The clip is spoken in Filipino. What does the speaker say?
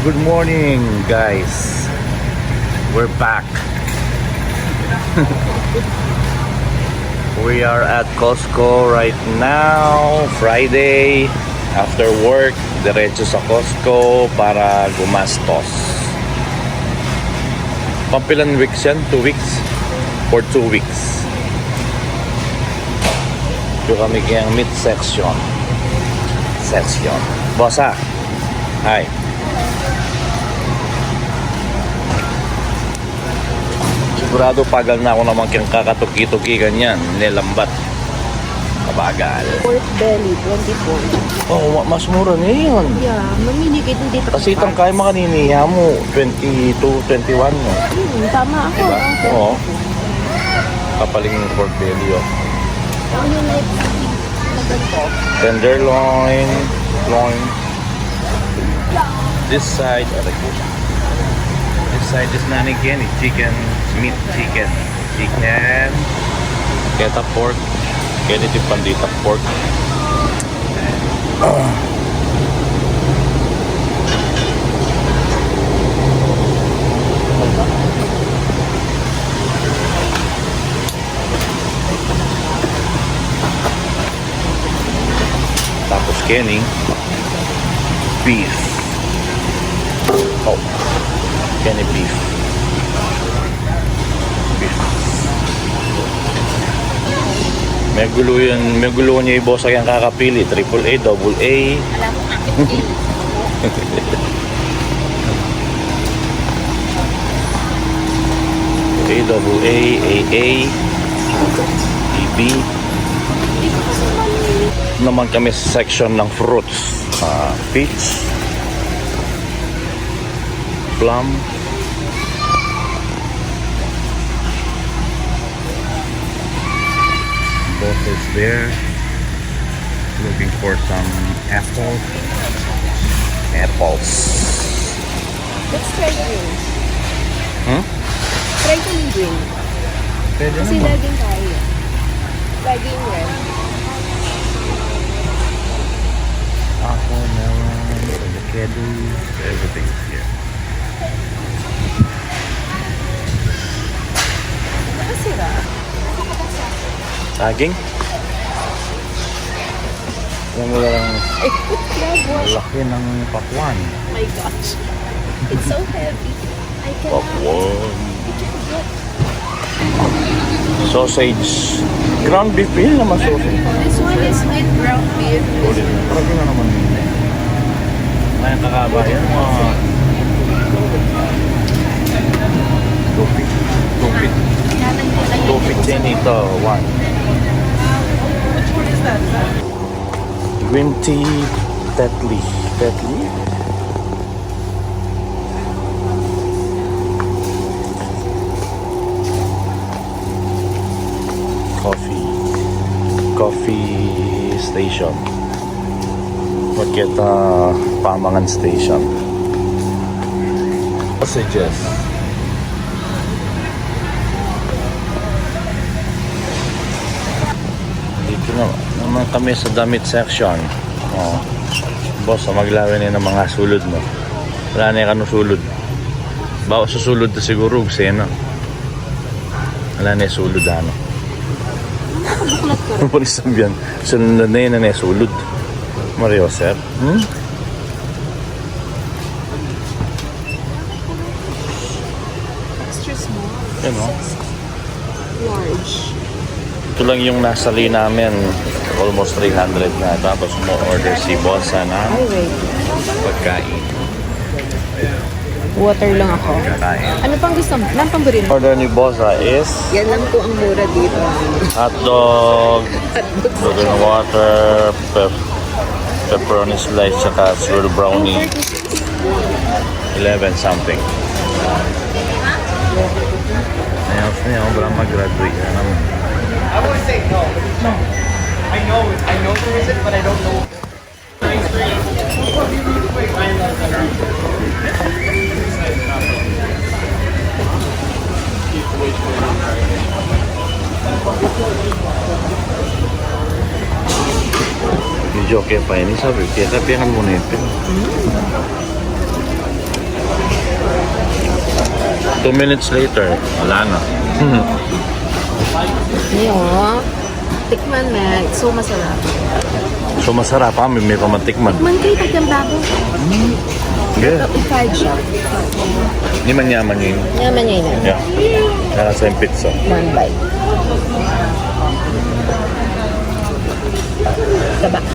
Good morning, guys. We're back. We are at Costco right now. Friday, after work, diretso sa Costco para gumastos. Pampilan weeks yan? 2 weeks? For 2 weeks. Ito kami kayang meat section. Bossa. Hi. Sigurado pagal na ako naman kayang kakatuki-tuki ganyan. Nilambat. Kabagal. Pork belly, 24. Oh, mas mura na yun. Yeah, mamili kayo dito. Kasi itang kaya makaniniya mo, 22, 21 mo. Tama ako. Diba? Okay. Oo. Kapaling yung pork belly, oh. Ano yung next na ganito? Tenderloin, loin. This side, this side is nani again, chicken, meat chicken. Chicken, keta pork, kaya dito pandita pork. Tapos Kenny, beef. Oh, Kenny beef. Beef. May gulo niya ibosa yung kakapili. AAA, AA. Alam mo, AA, AA, EB. Naman kami sa section ng fruits. Peach, plum, both is there. Looking for some apples. let's try green. Try ko yung green. Pwede Kasi naman. laging tayo. Laging red. Apple, melon, avocado, everything here. Nakasira. Saging? Yung lang Ay, grabe. laki ng pakwan. Oh my gosh. It's so heavy. I cannot. Pakwan. Sausage. Ground beef yun naman sausage. This one is with ground beef. Ulit na. Grabe na naman yun. May kakabayan mga tupik din ito. One. Green tea, Tetley. Coffee station. Magkita Pamangan station. Sausages. Dito naman kami sa damit section. Oh. Boss, maglawin na ng mga sulod mo. Wala na yung sulod. Bawa sa sulod na siguro, sena. Wala na yung sulod, ano. Ano pa rin sabihan? Sunod na yun na sulod. Mario, sir. Extra small. Ano? Large. Ito lang yung nasa line namin. Almost 300 na. Tapos mo order si Bossa na Ay, wait. pagkain. Water lang ako. Kain. Ano pang gusto mo? Anong pamburin mo? Order ni Bossa is Yan lang po ang mura dito. hotdog, sugar and water, pepperoni slice, saka sugar brownie. 11 something. Ayos na yun, wala mag-graduate na naman. I would say no. No. I know there isn't, but I don't know. Medyo okay pa yun. Sabi, kaya kapihan mo na yun. 2 minutes later, wala na. Ngayon, tikman na. So masarap. So masarap ha, may pamatikman. Man kayo pagkambago. Yeah. I-fried siya. Hindi man yaman yun. Yaman niya yun. Yeah. Nasa yung pizza. One bite. Taba.